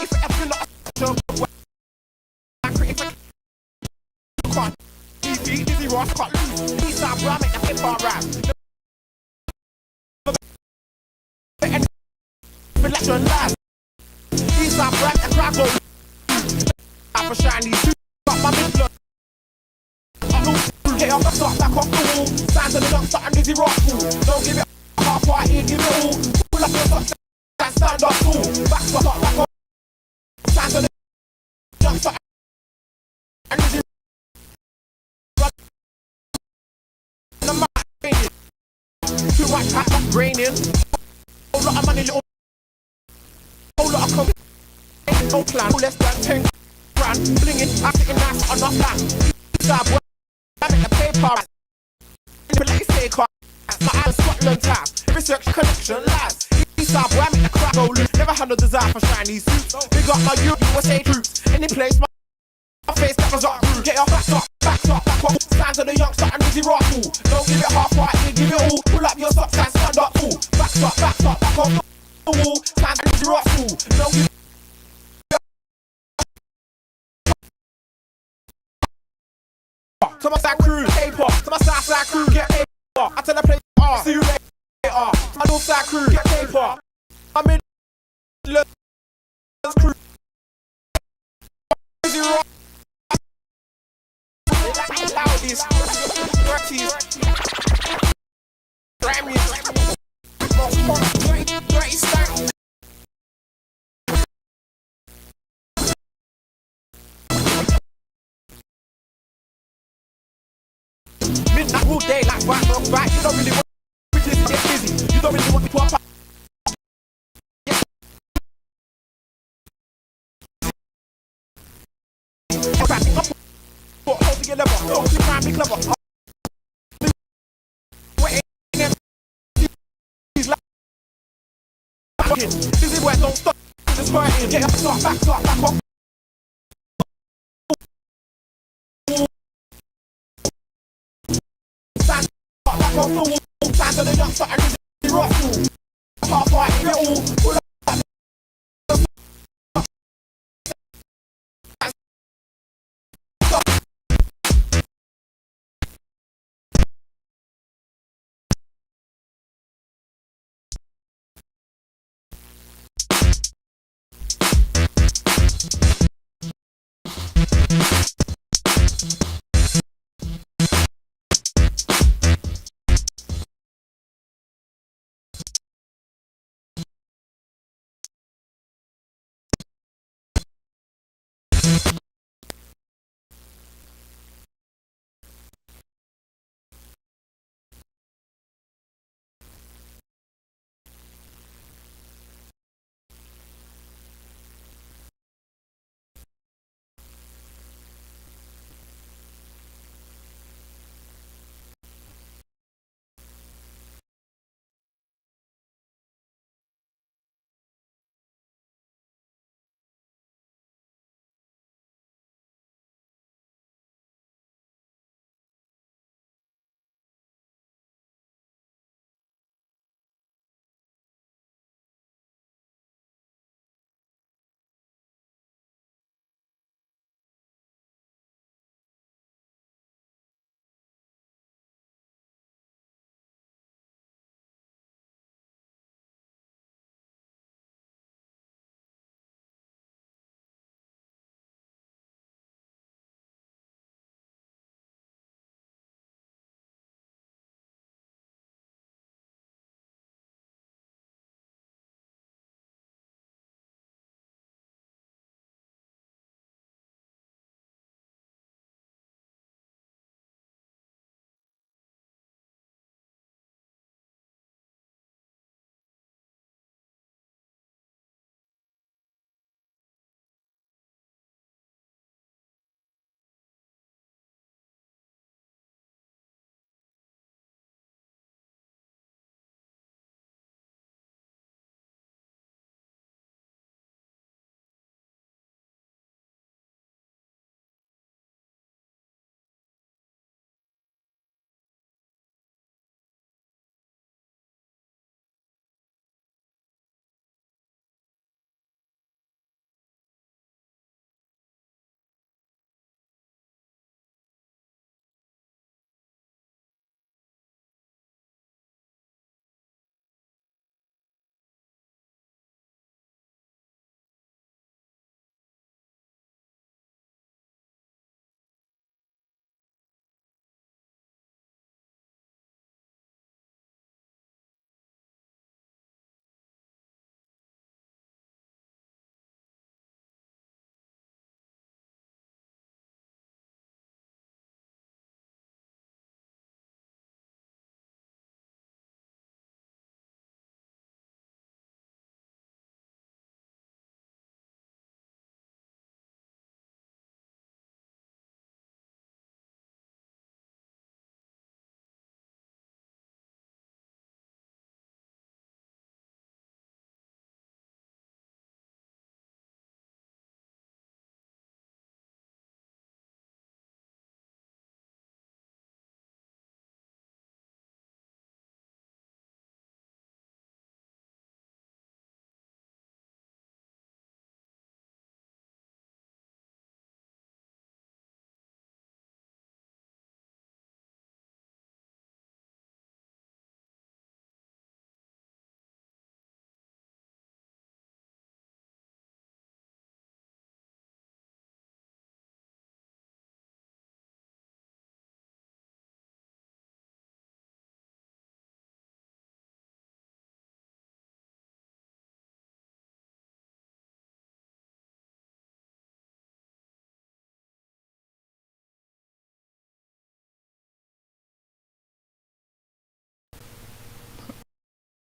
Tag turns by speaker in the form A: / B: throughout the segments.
A: If you're not a Dizzy Ross cut loose. Eastside bro, I make the hip hop rap. Election last. Eastside bro, the crowd go. I for shiny suit, got my big blood. Get off the top, back off the wall. Signs of the youngster and Dizzy Ross fool. Don't give it half party, give it all. Pull up your socks and stand up fool. Back up, back up. Signs of the youngster and Dizzy Ross. Too much hat, not raining. Whole lot of money, little. Whole lot of cocaine, no plan. Less than 10 grand. Blinging, I'm sitting nice on the plan. I make the paper right. Like you say, my eyes Scotland time. Research connection lies. Eastside boy, I make the crowd go loose. Never had no desire for shiny suits. Big up my USA troops. Any place, my face that was up rude. Get your back up, back up, back up. Signs of the youngster and Dizzy Ross fool. Don't give it half right, give it all. Pull up your socks and stand up fool. Back up, back up, back up. The wall, signs of Dizzy Ross fool. Don't give it. To my side crew, paper. To my side crew, get paper. I tell the place, see you later. To my north side crew, get paper. I'm in crew. Dizzy Ross. Loudest, dirties, Grammys, dirty style. Midnight all day, like right on right. You don't really want to get busy. You don't really want to pop up. Hold together, don't be trying to be clever. This is where don't stop. Just hurting. Get up, back up. Stand up, back off the wall. Stand to the youngster and Dizzy Ross fool. Half right, get all. Pull up.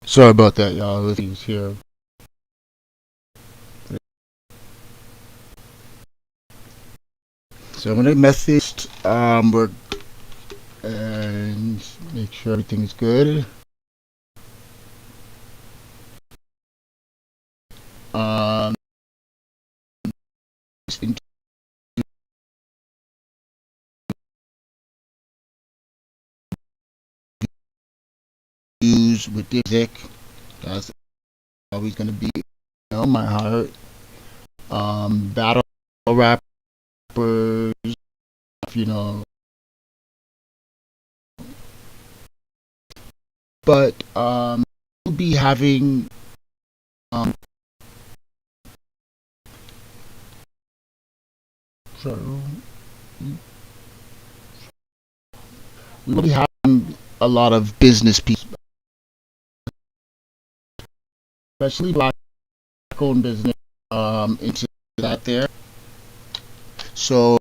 B: Sorry about that, y'all. He was here. So I'm gonna message work and make sure everything's good. Um, interviews with the music. That's always gonna be, my heart. Battle rappers, you know, but we'll be having um so we will be having a lot of business people, especially black owned business, into that there. So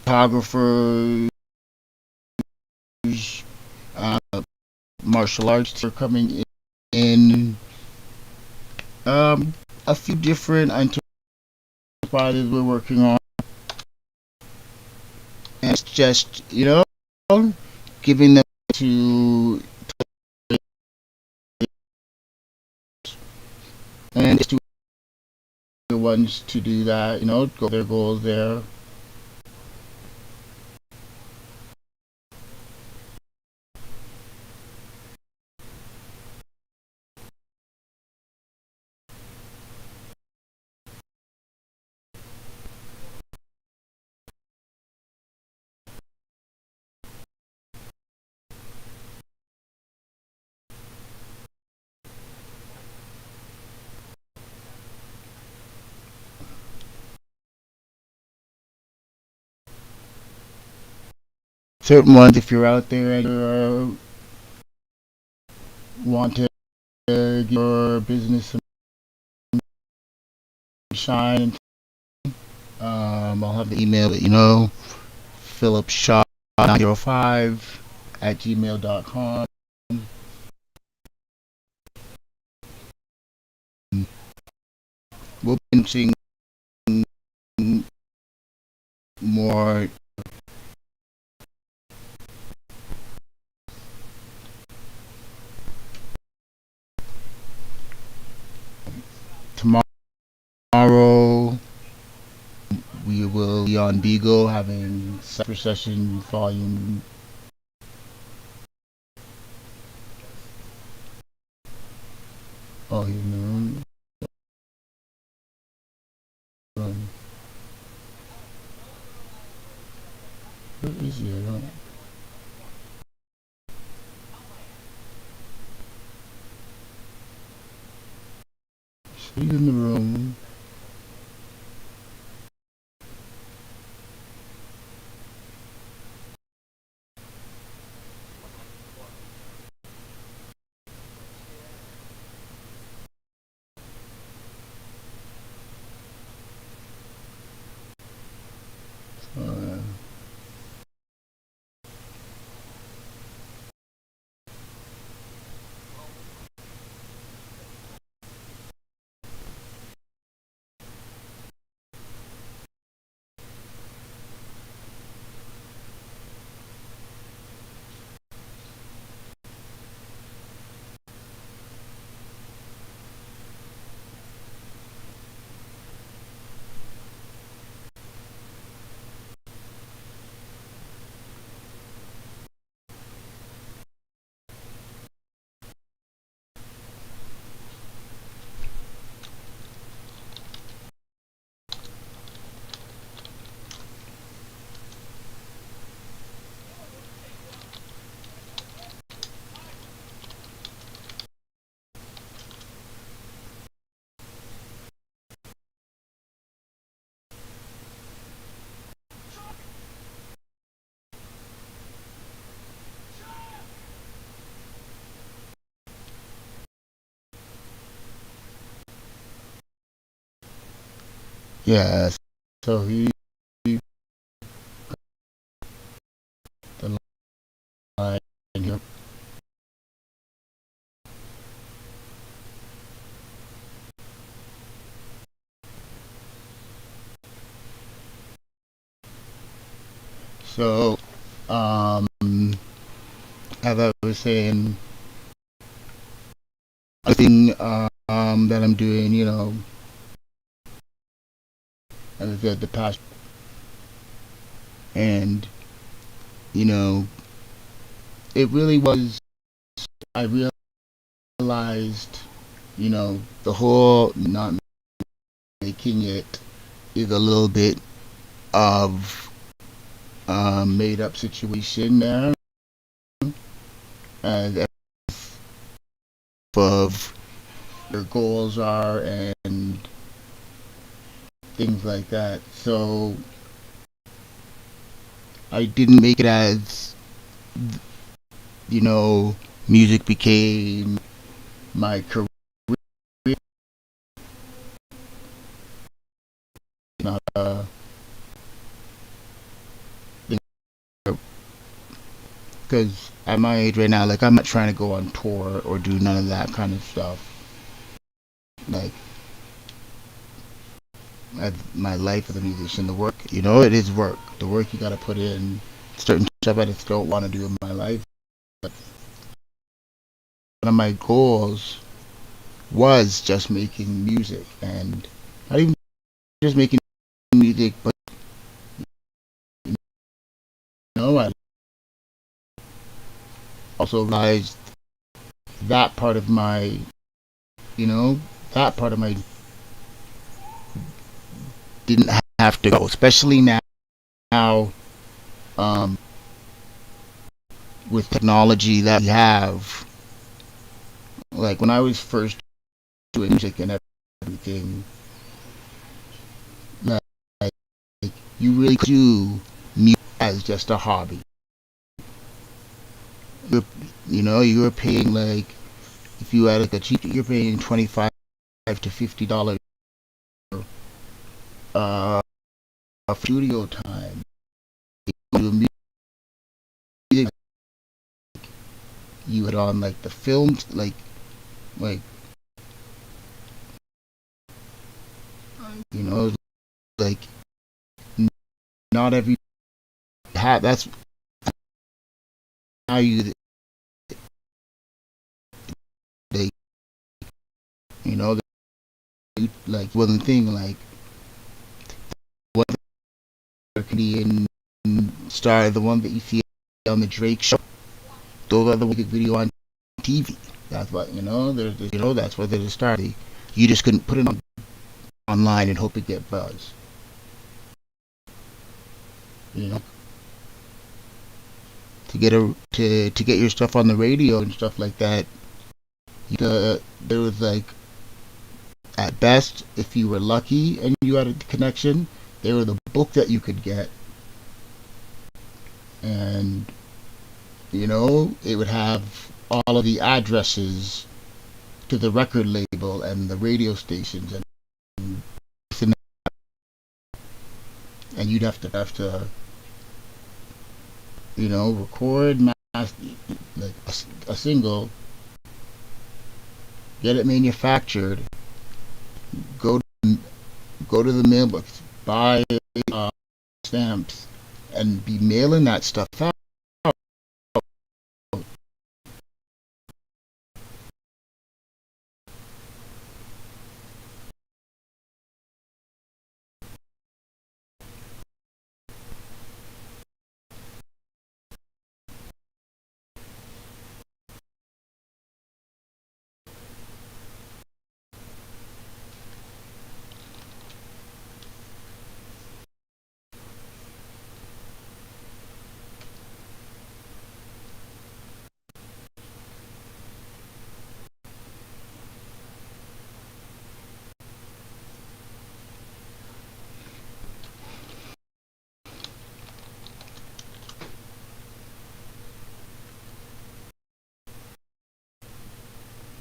B: photographers, uh, martial arts are coming in. A few different enterprises we're working on, and it's just giving them to and it's to the ones to do that, go their goals there. Certain ones, if you're out there and you want to get your business shine, I'll have the email that philipshaw905 @gmail.com. We'll be seeing more tomorrow. We will be on Beagle having Cypher Session Volume. Oh, he's in the room. Where is he? I don't. He's in the room. Uh, yeah. So he the line here. So, as I was saying, the thing that I'm doing, you know, as I said, the past, and you know, it really was. I realized, you know, the whole not making it is a little bit of a made up situation there, and of their goals are and things like that. So I didn't make it as, you know, music became my career, not a thing. Because at my age right now, like, I'm not trying to go on tour or do none of that kind of stuff. Like, my life as a musician, the work, you know, it is work. The work you got to put in, certain stuff I just don't want to do in my life. But one of my goals was just making music, and not even just making music, but you know, I also realized that part of my, you know, that part of my didn't have to go, especially now, um, with technology that we have. Like when I was first doing music and everything, like you really could do music as just a hobby. You know, you were paying like, if you had like a cheap, you're paying $25 to $50 uh for studio time. You music, you had on like the films, like you know, like not every that's how you, they, you know, like wasn't thing like what the Canadian star, the one that you see on the Drake show. Those are the music video on TV. That's what, you know. There's, you know, that's where they started. You just couldn't put it online and hope it get buzz. You know, to get to get your stuff on the radio and stuff like that. There was like, at best, if you were lucky and you had a connection, they were the book that you could get, and you know, it would have all of the addresses to the record label and the radio stations, and you'd have to, you know, record like a single, get it manufactured, go go to the mailbox, buy stamps, and be mailing that stuff out.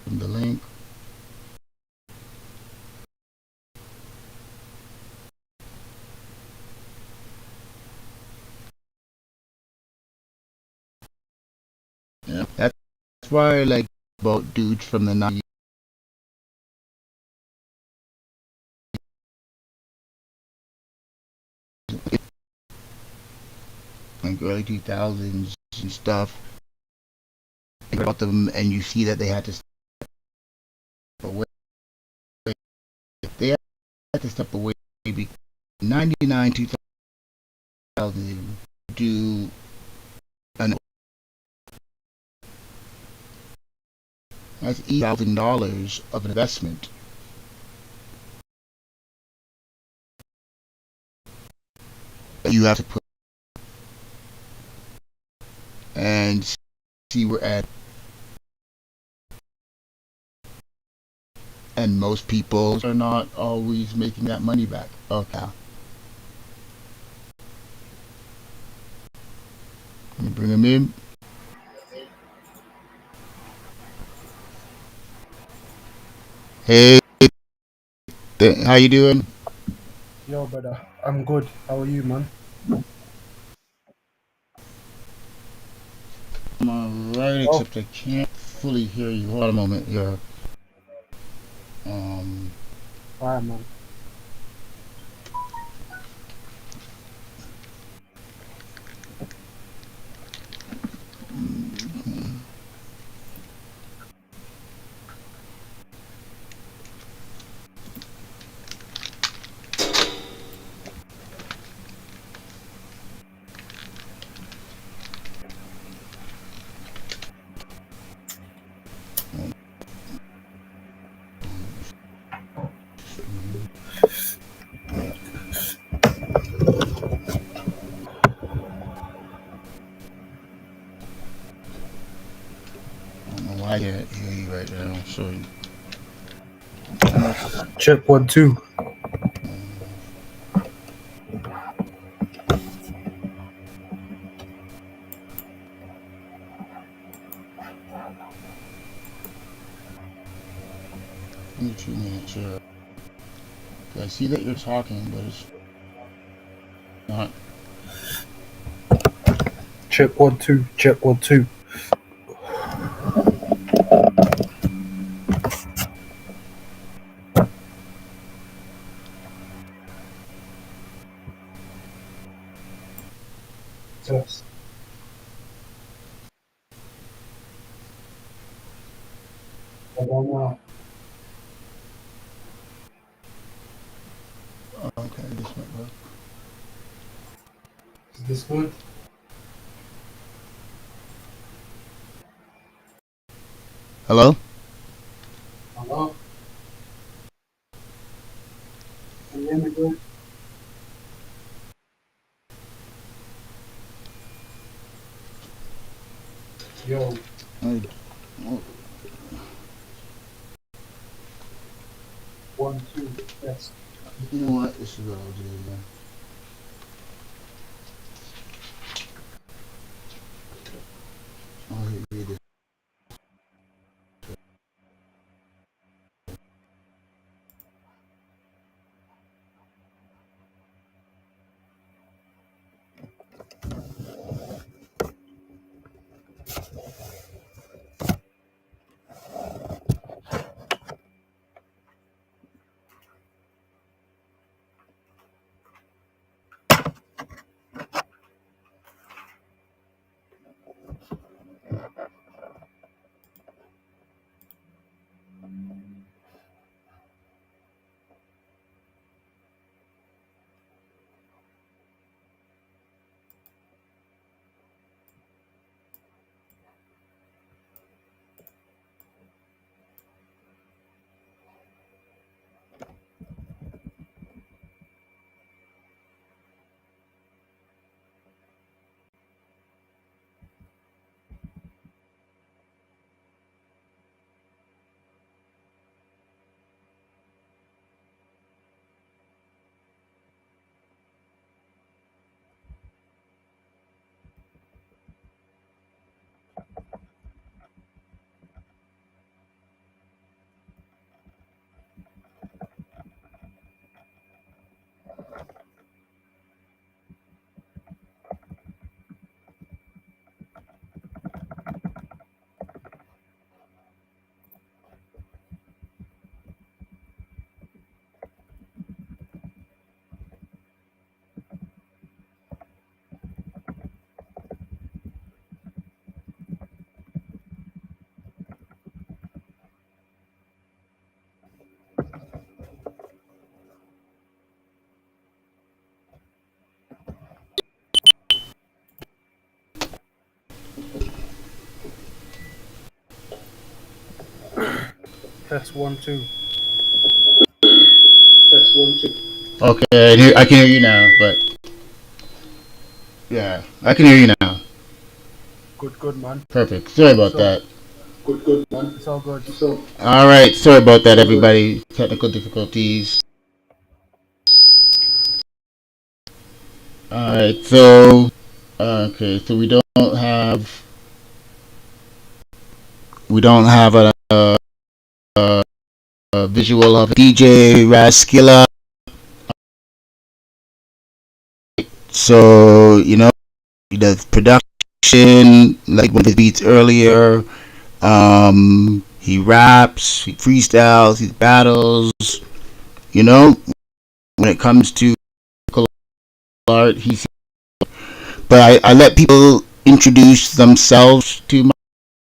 B: From the link. Yeah, that's why I like about dudes from the 90s. like early 2000s and stuff, about them, and you see that they had to step away. They had to step away. Maybe 99, 2000 do an that's $8,000 of an investment that you have to put and see where at. And most people are not always making that money back. Okay. Let me bring them in. Hey, how you doing?
C: Yo, brother, I'm good. How are you, man?
B: I'm alright,
C: Oh,
B: except I can't fully hear you. Hold on a moment. Yeah. Um.
C: alright, man.
B: I don't know why I can't hear you right now. Sorry.
C: Check 1 2.
B: Give me 2 minutes here. I see that you're talking, but it's not.
C: Check 1 2. Check 1 2. Test. I don't know.
B: Okay, this might work.
C: Is this good?
B: Hello?
C: Hello? Can you hear me good? Yo,
B: I, oh,
C: 1 2. Test.
B: you know what? This is what I'll do, man. I'll hit read this.
C: Test 1 2.
A: Test 1 2.
B: Okay, I can hear you now, but yeah, I can hear you now.
C: Good, man.
B: Perfect. Sorry about
C: So,
B: that.
A: Good, man.
C: it's all good.
A: So,
B: All right, sorry about that, everybody. Technical difficulties. All right, so okay, so we don't have a visual of DJ Raskilla. So he does production, like one of his beats earlier. He raps, he freestyles, he battles. You know, when it comes to art, he's. But I let people introduce themselves to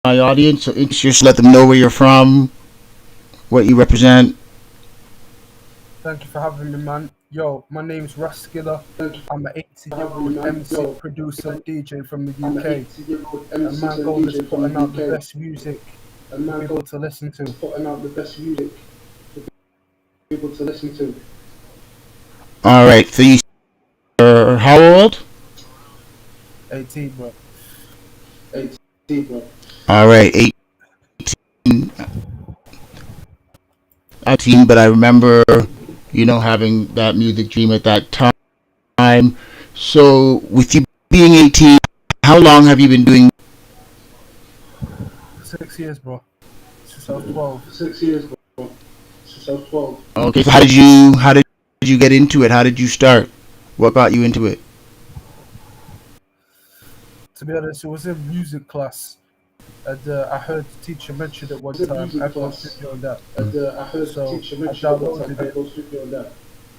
B: my audience. So just let them know where you're from, what you represent.
C: Thank you for having me, man. Yo, my name's Raskilla. I'm an 80-year-old MC, producer, DJ from the UK. And my goal is putting out the best music for people to listen to.
B: All right. So you're how old?
C: 18, bro.
A: 18, bro.
B: All right, 18. 18, but I remember, having that music dream at that time. So, with you being 18, how long have you been doing?
C: 6 years, bro. Since I was 12.
A: 6 years, bro. Since I was 12.
B: Okay, so how did you get into it? How did you start? What got you into it?
C: To be honest, it was in music class. And I heard the teacher mention it one time. I got video on that.
A: I heard
C: So
A: the teacher
C: I
A: mention it one time.
C: downloaded
A: I
C: it.
A: got video on that.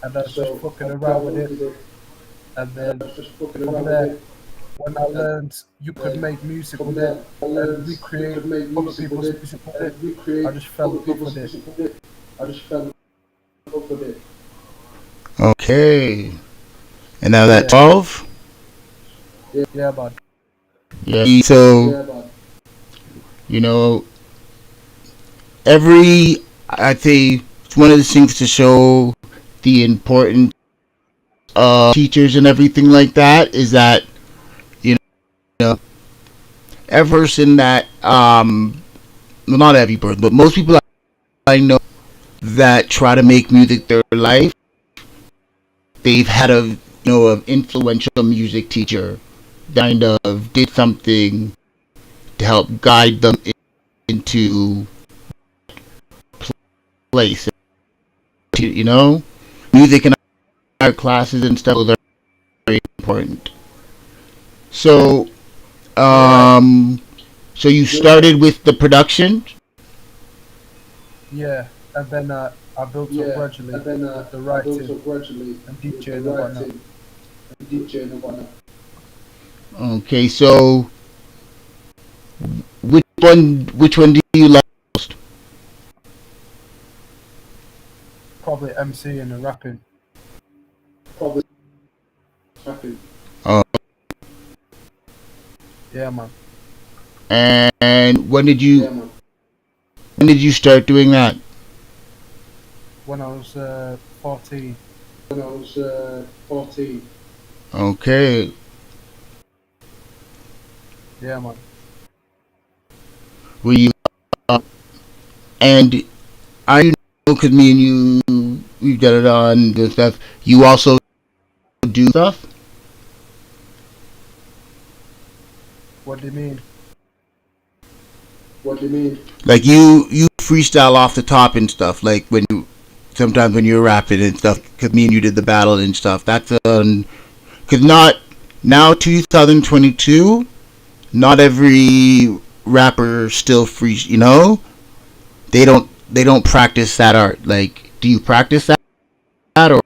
C: And I was just fucking around with it. And then from there, when I learned you could make music with it and recreate other people's music with it, I just fell in love with it.
B: Okay. And now that 12?
C: Yeah, man.
B: Yeah. So, I'd say it's one of the things to show the importance of teachers and everything like that is that, every person that, well, not every person, but most people I know that try to make music their life, they've had an influential music teacher kind of did something to help guide them into place. Music and art classes and stuff are very important. So, so you started with the production?
C: Yeah, and then I built up gradually with the writing and DJing and whatnot.
B: Okay, so which one do you like most?
C: Probably MCing and rapping.
B: Oh.
C: Yeah, man.
B: And when did you start doing that?
C: When I was 14.
B: Okay.
C: Yeah, man.
B: Were you and I know because me and we've done it on this stuff. You also do stuff?
C: What do you mean?
B: Like you freestyle off the top and stuff. Like sometimes when you're rapping and stuff. Because me and you did the battle and stuff. That's because not now 2022. Not every rapper still free. They don't practice that art. Like, do you practice that or?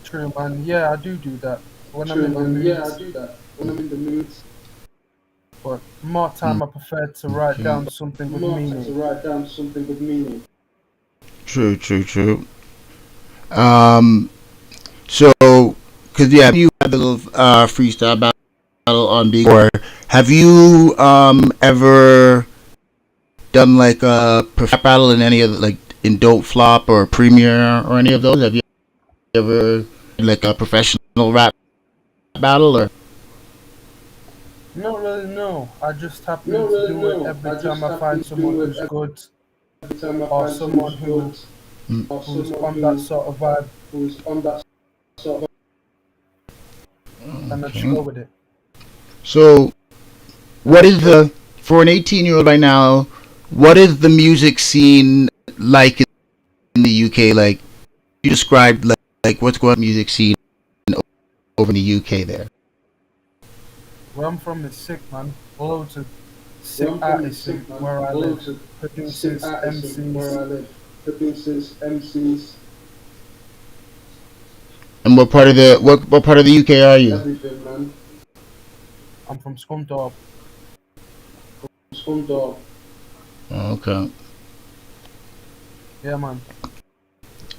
C: True, man. Yeah, I do that. When I'm in the mood.
A: Yeah, I do that. When I'm in the mood.
C: But more time I prefer to write down something with meaning.
B: True. So, cause yeah, you had the little freestyle battle on Big. Or have you ever done like a rap battle in any of like in Don't Flop or Premiere or any of those? Have you ever like a professional rap battle or?
C: Not really, no. I just happen to do it every time I find someone who's good or someone who's on that sort of vibe, and I just go with it.
B: So, what is the for an 18-year-old right now? What is the music scene like in the UK? Like you described, like what's going on in the music scene over in the UK there?
C: Where I'm from is sick, man. Loads of sick artists in where I live. Producers, MCs.
B: And what part of the UK are you?
C: Everything, man. I'm from Scunthorpe.
B: Oh, okay.
C: Yeah, man.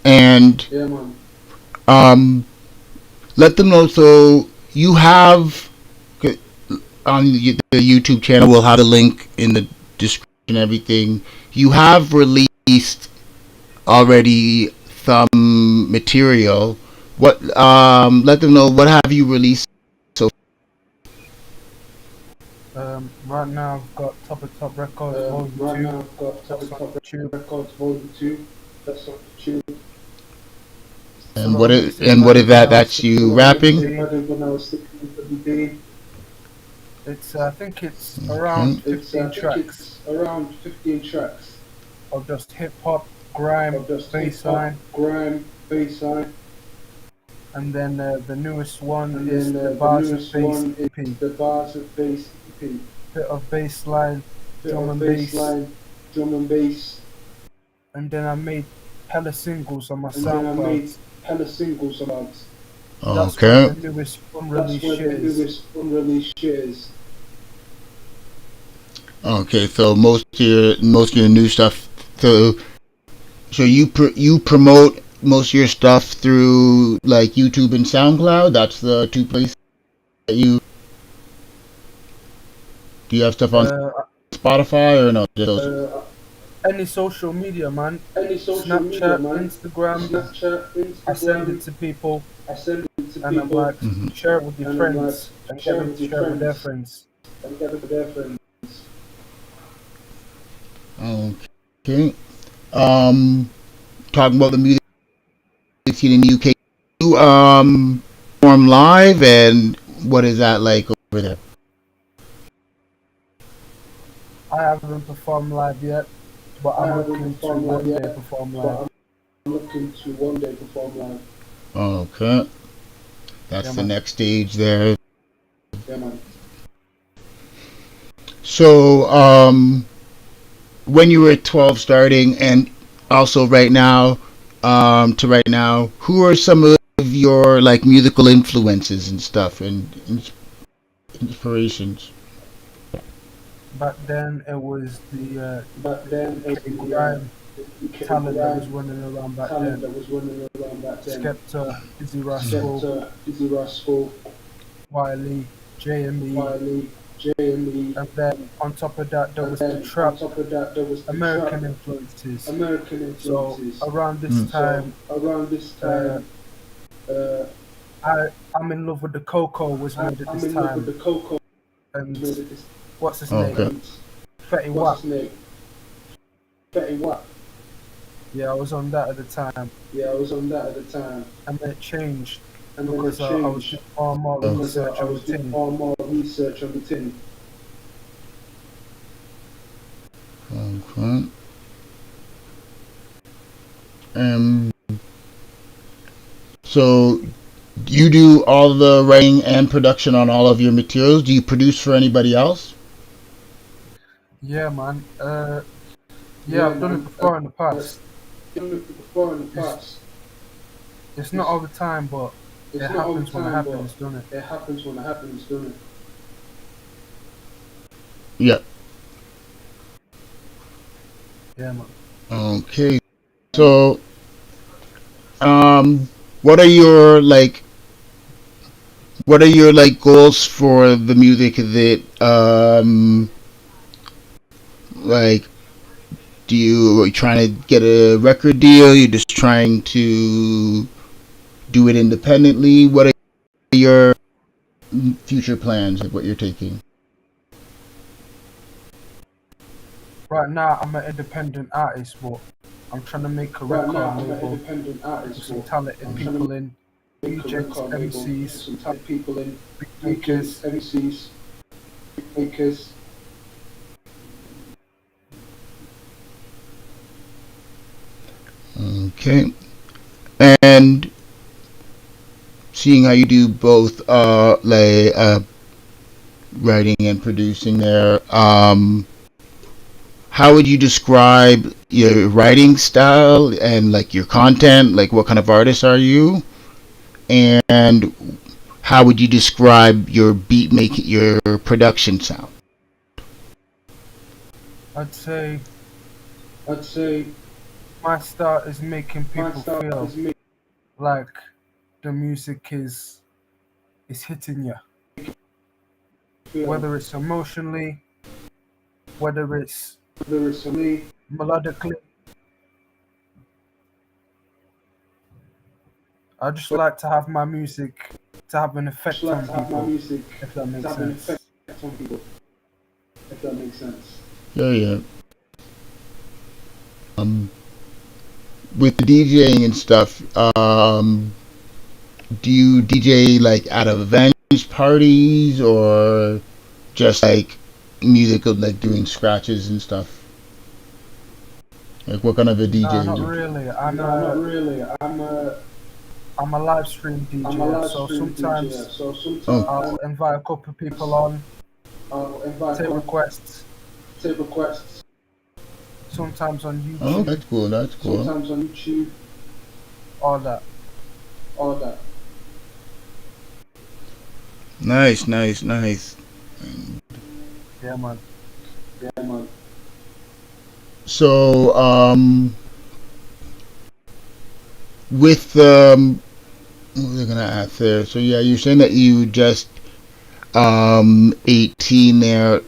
B: And let them know. So you have on the YouTube channel. We'll have a link in the description. And everything. You have released already some material. What? Let them know what have you released. So
C: right now I've got Top of Top Records Volume 2. That's on YouTube. That's on YouTube.
B: And what is that? That's you rapping?
C: It's I think it's around 15 tracks. Of just hip hop, grime, bassline. And then the newest one is the Bars of Bass EP. Bit of bassline, drum and bass. And then I made hella singles on my SoundCloud. That's where the newest unreleased shit is.
B: Okay, so most of your new stuff. So you promote most of your stuff through like YouTube and SoundCloud. That's the two places that you. Do you have stuff on Spotify or no?
C: Any social media, man. Snapchat, Instagram. I send it to people, and I'm like, share it with your friends, and get them to share it with their friends.
B: Okay. Talking about the music scene in the UK. You perform live, and what is that like over there?
C: I haven't performed live yet, but I'm looking to one day perform live.
B: Okay. That's the next stage there.
C: Yeah, man.
B: So, when you were at 12 starting, and also right now, who are some of your like musical influences and stuff and inspirations?
C: Back then it was the grime talent that was running around back then. Skepta, Dizzy Rascal, Wiley, JME. And then on top of that there was the trap American influences. So around this time, I'm in Love with the Coco was made at this time. And what's his name? Fetty Wap. Yeah, I was on that at the time. And then it changed because I was doing far more research on the tin.
B: Okay. So you do all the writing and production on all of your materials. Do you produce for anybody else?
C: Yeah, man. Yeah, I've done it before in the past. It's not all the time, but it happens when it happens, doesn't it?
B: Yeah.
C: Yeah, man.
B: Okay. So, what are your goals for the music? Is it like are you trying to get a record deal? You're just trying to do it independently? What are your future plans, like what you're taking?
C: Right now, I'm an independent artist, but I'm trying to make a record label. Put some talented people in, DJs, MCs, beatmakers.
B: Okay. And seeing how you do both writing and producing there, how would you describe your writing style and like your content? Like what kind of artist are you? And how would you describe your beat making, your production sound?
C: I'd say my style is making people feel like the music is hitting you, whether it's emotionally, whether it's melodically. I just like to have my music to have an effect on people, if that makes sense.
B: Yeah, yeah. With the DJing and stuff, do you DJ like at events, parties, or just like music of like doing scratches and stuff? Like what kind of a DJ?
C: No, not really. I'm a live stream DJ, so sometimes I'll invite a couple of people on, take requests. Sometimes on YouTube.
B: Oh, that's cool. That's cool.
C: Sometimes on YouTube. All that.
B: Nice.
C: Yeah, man.
B: So, with what was I gonna ask there? So yeah, you're saying that you just 18 there.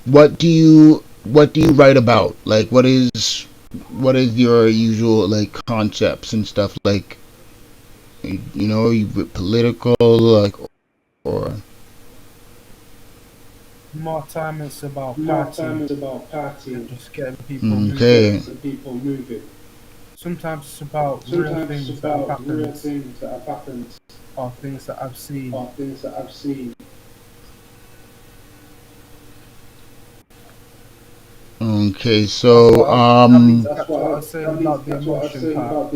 B: What do you write about? Like, what is your usual like concepts and stuff? Like, you know, you political, like, or
C: more time it's about partying, just getting people moving. Sometimes it's about real things that have happened, or things that I've seen.
B: Okay, so
C: that's what I was saying about the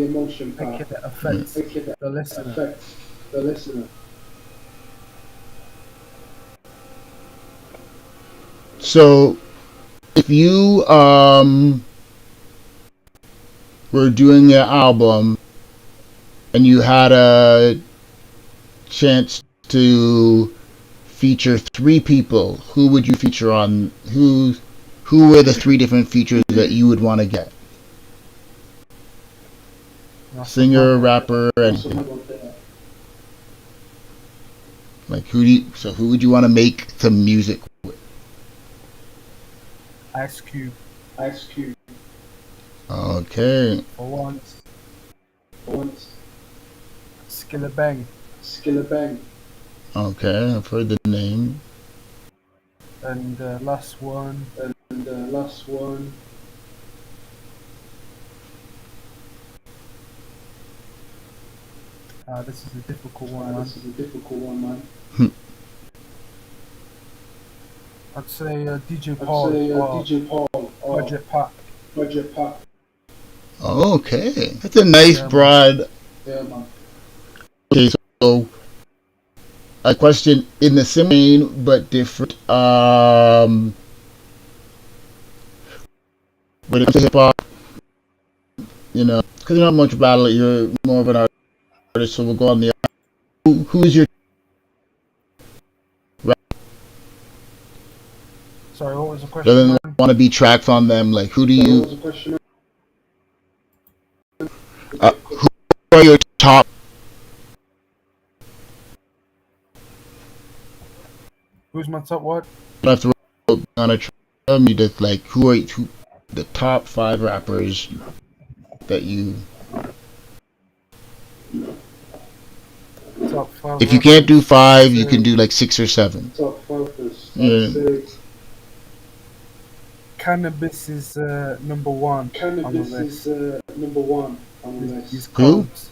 C: emotion part, making it affect the listener.
B: So if you were doing an album and you had a chance to feature 3 people, who would you feature on? Who were the 3 different features that you would want to get? Singer, rapper, anything. Like who would you want to make some music with?
C: Ice Cube.
B: Okay.
C: For once. Skilla Bang.
B: Okay, I've heard the name.
C: And the last one. This is a difficult one, man. I'd say DJ Paul or Budget Pack.
B: Okay, that's a nice broad.
C: Yeah, man.
B: Okay, so a question in the same vein but different. When it comes to hip hop, you know, because you're not much about it, you're more of an artist, so we'll go on the. Who's your?
C: Sorry, what was the question?
B: Doesn't want to be tracks on them. Like, who do you? Who are your top?
C: Who's my top what?
B: You don't have to write on a track. You just like who are you? the top 5 rappers that you.
C: Top 5
B: If you can't do
C: rappers,
B: 5, you can do like 6 or 7.
D: Top 5
B: Yeah.
C: Cannabis is number 1 on the
D: Cannabis
C: list.
D: is number 1 on the list.
C: His
B: Who?
C: codes.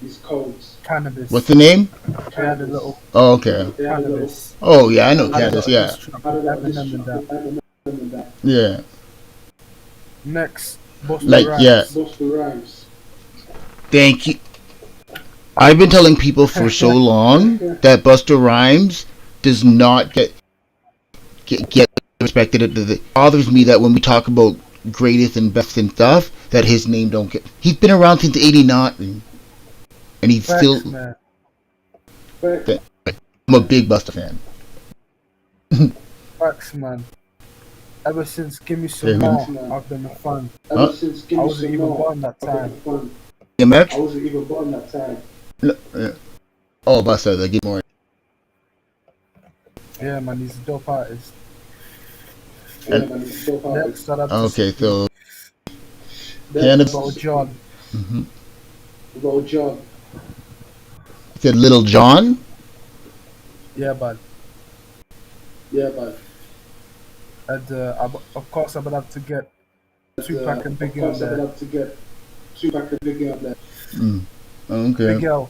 D: His codes.
C: Cannabis.
B: What's the name?
C: He had a little
B: Oh, okay.
C: cannabis.
B: Oh, yeah, I know
C: Had a
B: Candace.
C: little
B: Yeah.
C: diss track with Eminem and that.
B: Yeah.
C: Next, Busta
B: Like,
C: Rhymes.
B: yeah.
D: Busta Rhymes.
B: Thank you. I've been telling people for so long that Busta Rhymes does not get respected. It bothers me that when we talk about greatest and best and stuff, that his name don't get. He's been around since '89, and he's
C: Facts,
B: still.
C: man.
B: I'm a big Busta fan.
C: Facts, man. Ever since Give Me Some
B: Yeah.
C: More, I've been a fan.
D: Ever since
C: I wasn't even born that time.
B: DMX?
D: I wasn't even born that time.
B: No, yeah. Oh, Busta, they get more.
C: Yeah, man, he's a dope artist.
B: And-
C: Next, I'd have to
B: Okay,
C: say
B: so Cannabis.
C: Lil Jon.
B: Mm-hmm.
D: Lil Jon.
B: You said Little John.
C: Yeah, man.
D: Yeah, man.
C: And of course, I would have to get Tupac and Biggie on
D: Of course, I would
C: there.
D: have to get Tupac and Biggie on there.
B: Okay.
C: Big L.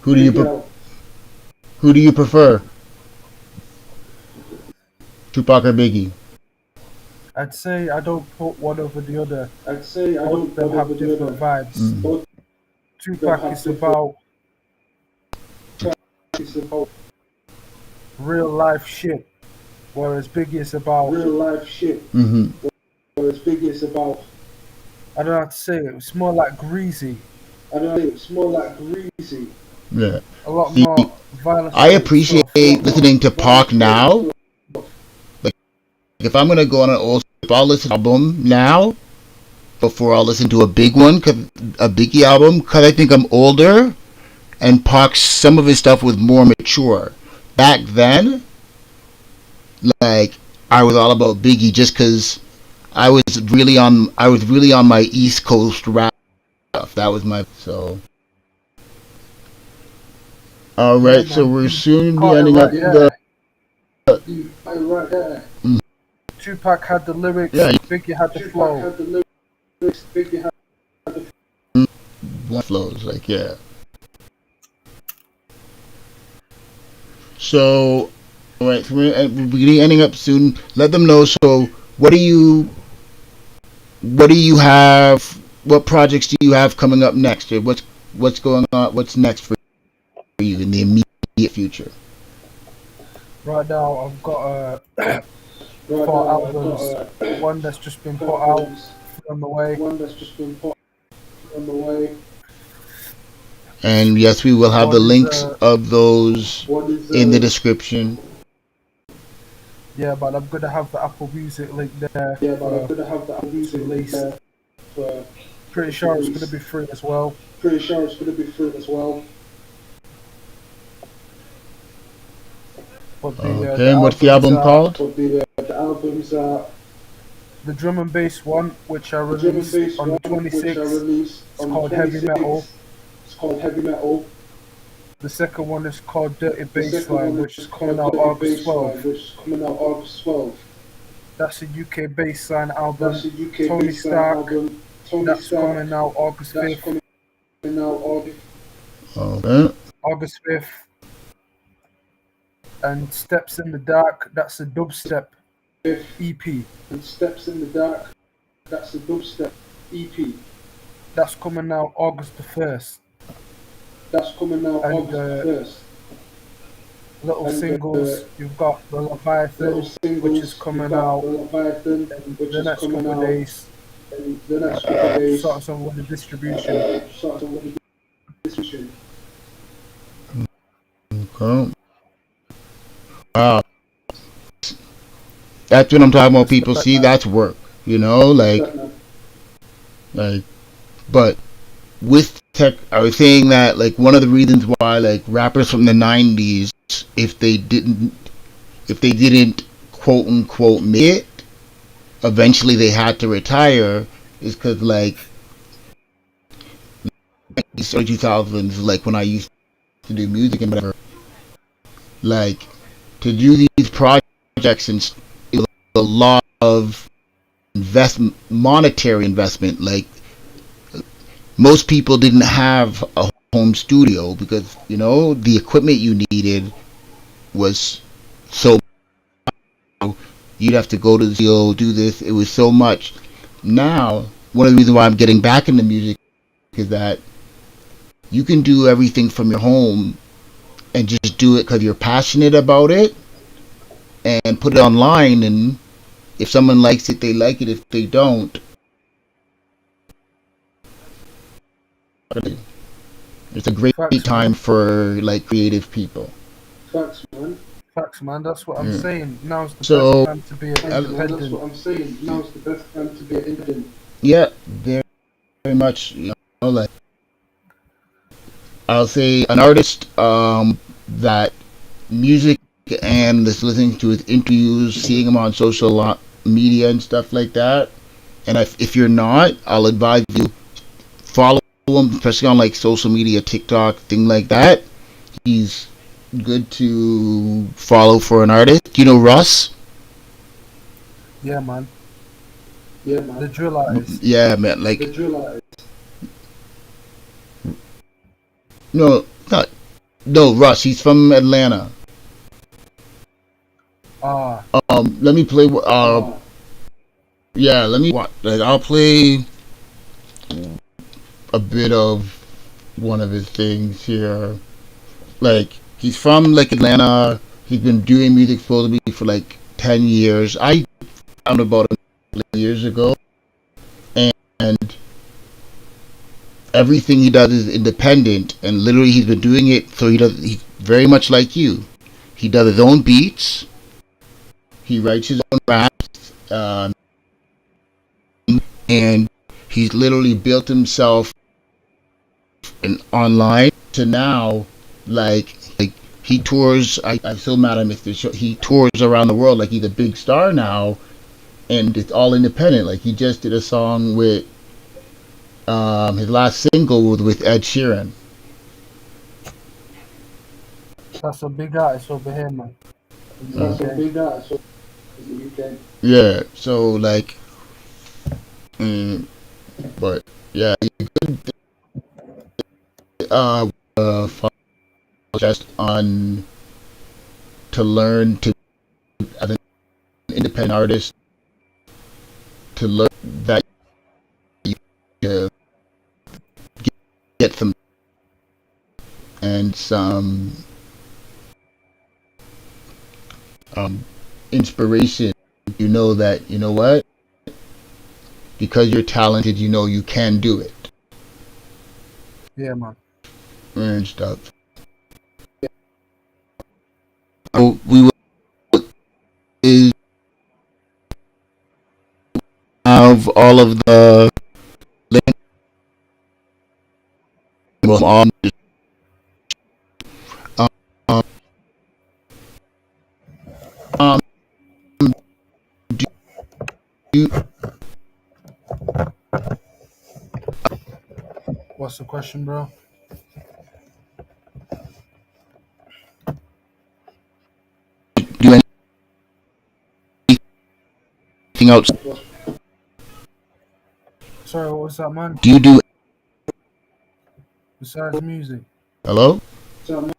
B: Who do you prefer? Tupac or Biggie?
C: I'd say I don't put one over the other.
D: I'd say I
C: Both
D: don't
C: of them have different vibes.
B: Mm.
D: Both
C: Tupac is about
D: is about
C: real life shit, whereas Biggie is about,
D: real life shit.
B: Mm-hmm.
D: Whereas Biggie is about,
C: I don't know how to say it, it's more like greasy.
D: I don't know, it's more like greasy.
B: Yeah.
C: A lot
B: See,
C: more violence.
B: I appreciate listening to Pac now. Like, if I'm gonna go on an old, if I'll listen to an album now, before I'll listen to a big one, a Biggie album, because I think I'm older, and Pac's, some of his stuff was more mature. Back then, like, I was all about Biggie just because I was really on my East Coast rap stuff. That was my, so. Alright, so we're soon be ending up the.
D: Right there.
C: Tupac had the lyrics,
B: Yeah.
C: Biggie had the
D: Tupac
C: flow.
D: had the lyrics, Biggie had
B: Flows, like, yeah. So, alright, so we're ending up soon. Let them know. So, what do you have? What projects do you have coming up next? Or what's going on? What's next for you in the immediate future?
C: Right now, I've got 4 albums. One that's just been put out, on the way.
D: One that's just been put on the way.
B: And yes, we will have
C: One
B: the
C: is,
B: links of those
D: One is
B: in the description.
C: Yeah, but I'm gonna have the Apple Music link there.
D: Yeah, but I'm gonna have the music
C: release.
D: there for.
C: Pretty sure it's gonna be free as well.
D: Pretty sure it's gonna be free as well.
C: But
B: Okay, and what's the album called?
D: But the albums are
C: The drum and bass one, which I
D: the drum and
C: released
D: bass
C: on the
D: one, which I
C: 26th.
D: released
C: It's
D: on the
C: called Heavy
D: 26th.
C: Metal.
D: It's called Heavy Metal.
C: The second one is called Dirty
D: The second
C: Bassline,
D: one
C: which is coming
D: called
C: out
D: Dirty
C: August
D: Bassline,
C: 12th.
D: which is coming out August 12th.
C: That's a UK bassline album.
D: That's a UK
C: Tony
D: bassline
C: Stark.
D: album. Tony
C: That's
D: Stark.
C: coming out August
D: That's
C: 5th.
D: coming out August.
B: Okay.
C: August 5th. And Steps in the Dark, that's a dubstep
D: 5th.
C: EP.
D: And Steps in the Dark. That's a dubstep EP.
C: That's coming out August the 1st.
D: That's coming out
C: And,
D: August 1st.
C: Little
D: And,
C: singles, you've got The Leviathan,
D: Little singles,
C: which is coming
D: you've got
C: out
D: The Leviathan, which
C: the
D: is
C: next
D: coming
C: couple of
D: out.
C: days.
D: And the next couple of days.
C: Sort of some with the distribution.
D: Sort of with the distribution.
B: Okay. Wow. That's what I'm talking about, people. See, that's work. You know, like, but with tech, I was saying that, like, one of the reasons why, like, rappers from the 90s, if they didn't quote unquote make it, eventually they had to retire is because like these early 2000s, like when I used to do music and whatever, like to do these projects and it was a lot of monetary investment. Like most people didn't have a home studio because the equipment you needed was so. You'd have to go to the studio, do this. It was so much. Now, one of the reasons why I'm getting back into music is that you can do everything from your home and just do it because you're passionate about it and put it online. And if someone likes it, they like it. If they don't, it's a great
C: Facts,
B: time
C: man.
B: for like creative people.
D: Facts, man.
C: Facts, man. That's what I'm saying. Now's the
B: So,
C: best time to be an
D: That's
C: independent.
D: what I'm saying. Now's the best time to be independent.
B: yeah, very, very much. Like I'll say an artist that music and just listening to his interviews, seeing him on social media and stuff like that. And if you're not, I'll advise you follow him, especially on like social media, TikTok, thing like that. He's good to follow for an artist. You know Russ?
C: Yeah, man.
D: Yeah, man.
C: The drill artist.
B: Yeah, man. Like
D: The drill artist.
B: no, not no Russ. He's from Atlanta.
C: Ah,
B: Let me play. Yeah, let me. Like, I'll play a bit of one of his things here. Like he's from like Atlanta. He's been doing music supposedly for like 10 years. I found about him years ago, and everything he does is independent. And literally, he's been doing it. So he's very much like you. He does his own beats. He writes his own raps, and he's literally built himself online to now like he tours. I'm so mad I missed this show. He tours around the world like he's a big star now, and it's all independent. Like he just did a song with his last single was with Ed Sheeran.
C: that's a big artist over here, man.
D: That's a big artist in the UK.
B: Yeah, so like, but yeah, just on to learn to as an independent artist to learn that you get some and some inspiration. You know that what, because you're talented, you can do it
C: Yeah, man.
B: and stuff. So we will have all of the links on um, do you
C: What's the question, bro?
B: do anything else?
C: Sorry, what was that, man?
B: Do you do
C: Besides music?
B: hello?
D: So,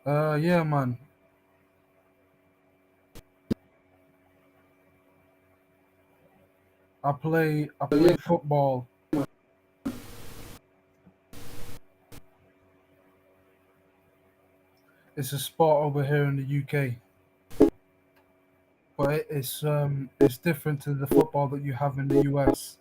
C: Yeah, man. I play football. It's a sport over here in the UK, but it's different to the football that you have in the US.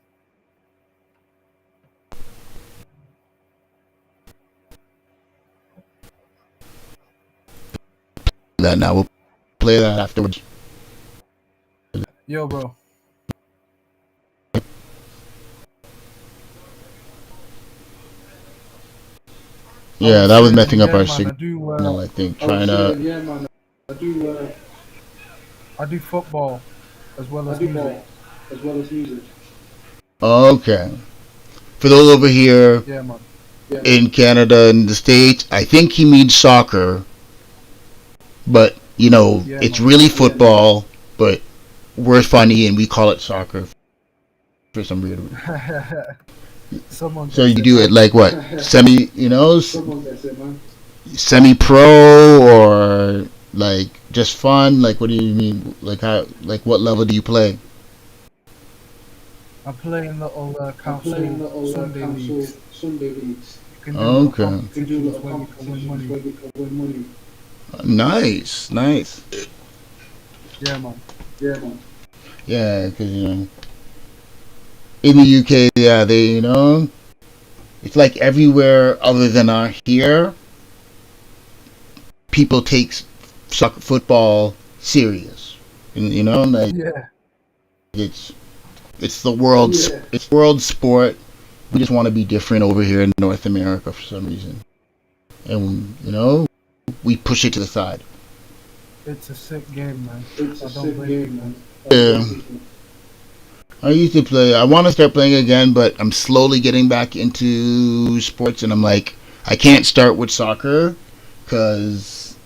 B: That now we'll play that afterwards.
C: Yo, bro.
B: Yeah, that was messing up
C: Yeah,
B: our
C: man. I do.
B: signal. I think
D: I was
B: trying
D: saying,
B: to.
D: yeah, man. I do.
C: I do football as well as music.
D: as well as music.
B: Okay. For those over here
C: Yeah, man.
B: in Canada and the States, I think he means soccer. But, you know,
C: Yeah,
B: it's
C: man.
B: really football, but we're funny and we call it soccer for some weird reason.
C: Someone
B: So
C: gets
B: you
C: it,
B: do
C: man.
B: it like what? Semi, you know,
D: Someone gets it, man.
B: semi-pro or like just fun? Like what do you mean? Like how? Like what level do you play?
C: I'm playing little
D: I'm
C: council
D: playing little
C: Sunday
D: council
C: leagues.
D: Sunday leagues.
C: You can do little
B: Okay.
D: You can do
C: competitions
D: little
C: where you can win
D: competitions
C: money.
D: where you can win money.
B: Nice, nice.
C: Yeah, man.
D: Yeah, man.
B: Yeah, because you know, in the UK, yeah, they you know, it's like everywhere other than here, people take soccer football serious. And, you know, like
C: Yeah.
B: it's it's the world's
D: Yeah.
B: it's world sport. We just want to be different over here in North America for some reason, and you know, we push it to the side.
C: It's a sick game, man.
D: It's a
C: I don't
D: sick
C: blame
D: game,
C: people.
D: man.
B: Yeah. I used to play. I want to start playing again, but I'm slowly getting back into sports, and I'm like, I can't start with soccer because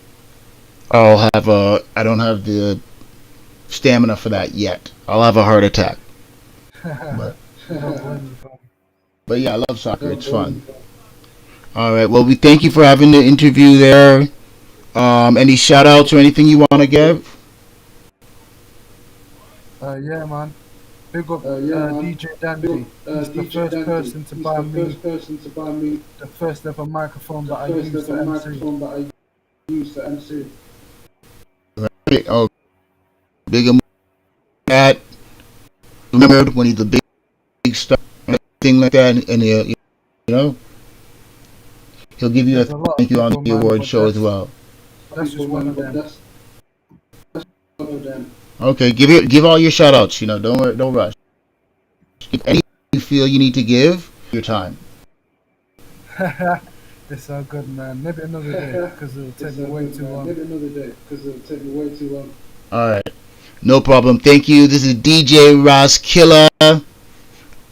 B: I don't have the stamina for that yet. I'll have a heart attack. But
C: I don't blame you, fam.
B: but yeah, I love soccer. It's fun. All right. Well, we thank you for having the interview there. Any shout outs or anything you want to give?
C: Yeah, man. Big up DJ
D: Big
C: Dandy. He's the
D: DJ
C: first
D: Dandy.
C: person to
D: He's
C: buy
D: the
C: me
D: first person to buy me
C: the first ever microphone
D: the
C: that I
D: first
C: used to
D: ever
C: MC.
D: microphone that I used to MC.
B: Right. Oh, big up that. Remember when he's a big star, thing like that, and you know, he'll give you a
C: There's a lot of
B: thank you on
C: people,
B: the
C: man,
B: award
C: but
B: show as well.
C: that's just one of them.
D: That's one of them.
B: Okay, give all your shout outs, you know, don't rush. If any you feel you need to give, your time.
C: It's so good, man. Maybe another day, because it'll take me way too long.
D: Maybe another day, because it'll take me way too long.
B: Alright. No problem. Thank you. This is DJ Raskilla.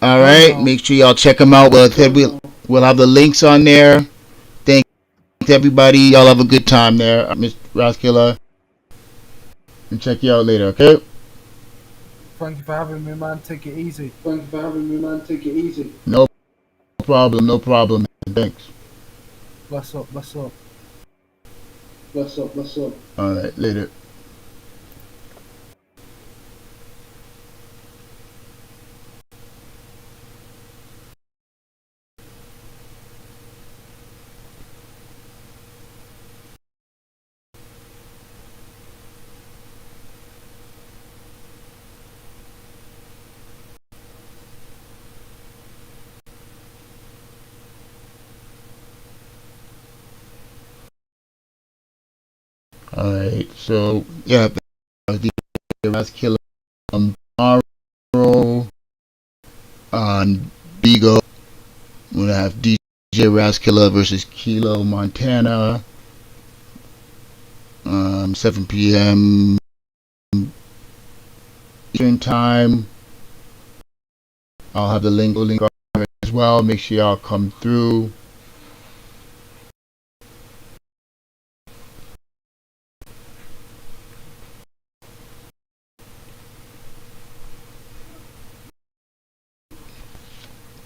B: Alright. Make sure y'all check him out. We'll have the links on there. Thanks everybody. Y'all have a good time there, Mr. Raskilla. And check you out later, okay?
C: Thank you for having me, man. Take it easy.
D: Thank you for having me, man. Take it easy.
B: No problem. No problem. Thanks.
C: Bless up, bless up.
D: Bless up, bless up.
B: Alright. Later. Alright. So, yeah. DJ Raskilla tomorrow on Bigo. We're gonna have DJ Raskilla versus Kilo Montana. 7 p.m. Eastern time. I'll have the link on it as well. Make sure y'all come through.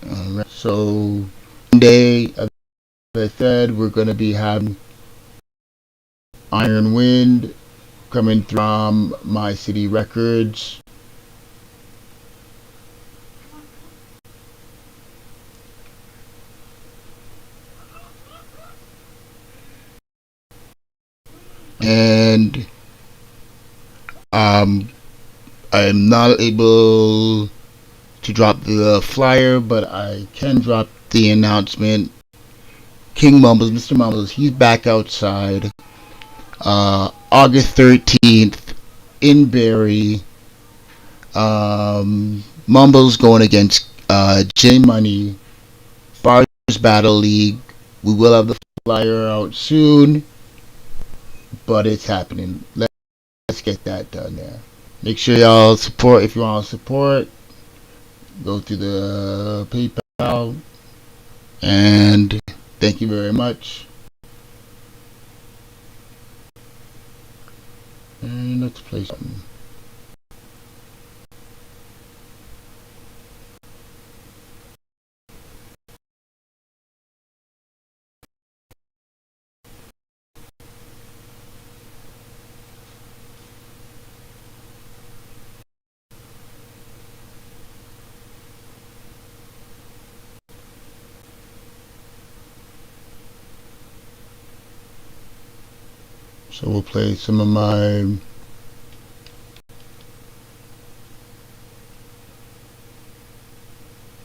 B: Alright, so Monday, as I said, we're gonna be having Iron Wind coming from My City Records. And I'm not able to drop the flyer, but I can drop the announcement. King Mumbles, Mr. Mumbles, he's back outside. August 13th in Barrie. Mumbles going against J Money, Bars Battle League. We will have the flyer out soon, but it's happening. Let's let's get that done there. Make sure y'all support. If you want to support, go to the PayPal. And thank you very much. And let's play something. So we'll play some of my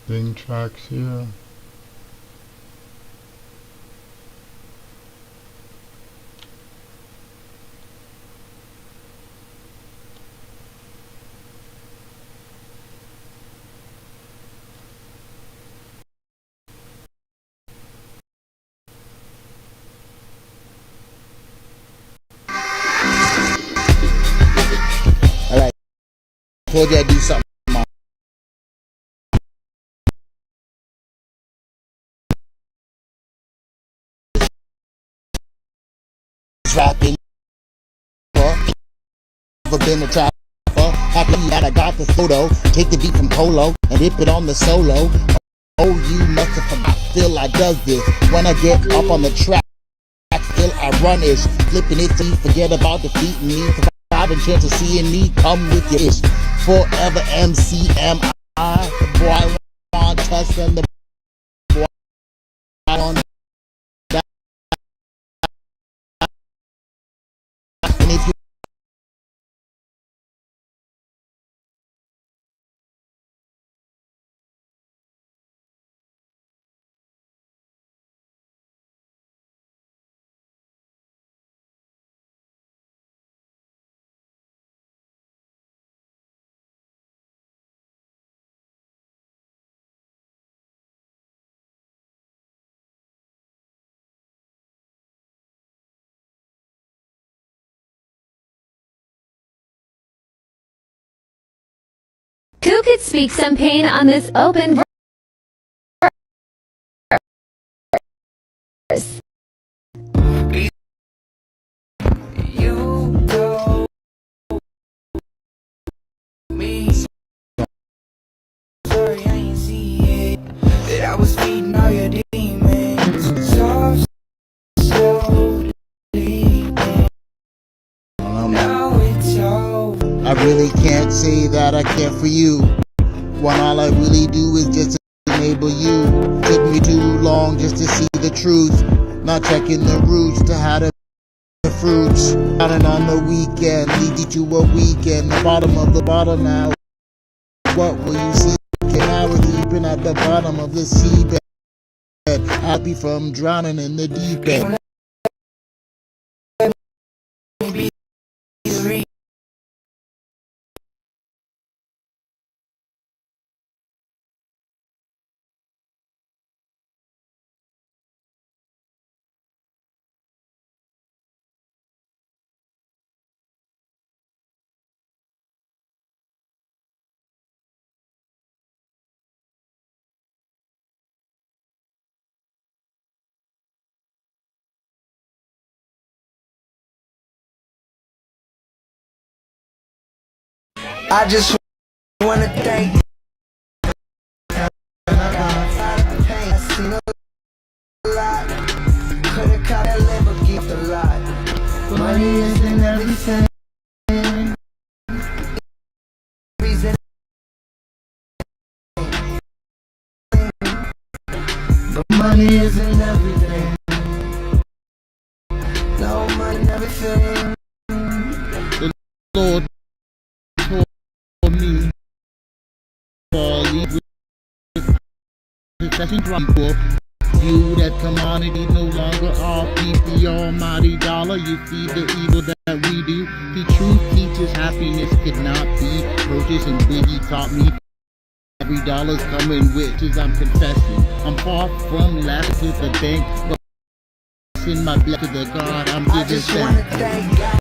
B: thing tracks here. Alright, told you I'd do something. Trapping, never been a trapper. Happy that I got this photo. Take the beat from Polo and hit it on the solo. Oh, you must have forgot. Still I does this when I get up on the track. Still I run ish, flipping it so you forget about defeating me. Having chance of seeing me, come with your ish. Forever MCMI. The boy I want test and the boy I want that. And if you
E: Who could speak some pain on this open verse?
F: You told me, sorry I ain't see it, that I was feeding all your demons. Soft, slowly, now it's over.
B: I really can't say that I care for you when all I really do is just enable you. Took me too long just to see the truth, not checking the roots to how to the fruits. Counting on the weekend, lead you to a weekend. The bottom of the bottom now. What will you see? Can I be deep at the bottom of the seabed? Happy from drowning in the deep end.
F: I just wanna thank I seen a lot. Could've caught that Lamborghini a lot. Money isn't everything. Reason. But money isn't everything. No money isn't everything.
B: The Lord told me for leave with succession people. You that commodity no longer all keep the almighty dollar. You see the evil that we do. The truth teaches happiness could not be purchased, and Biggie taught me every dollar's coming with as I'm confessing. I'm far from last to the bank, but in my blood to the God I'm
F: I
B: giving
F: just wanna
B: thanks.
F: thank God.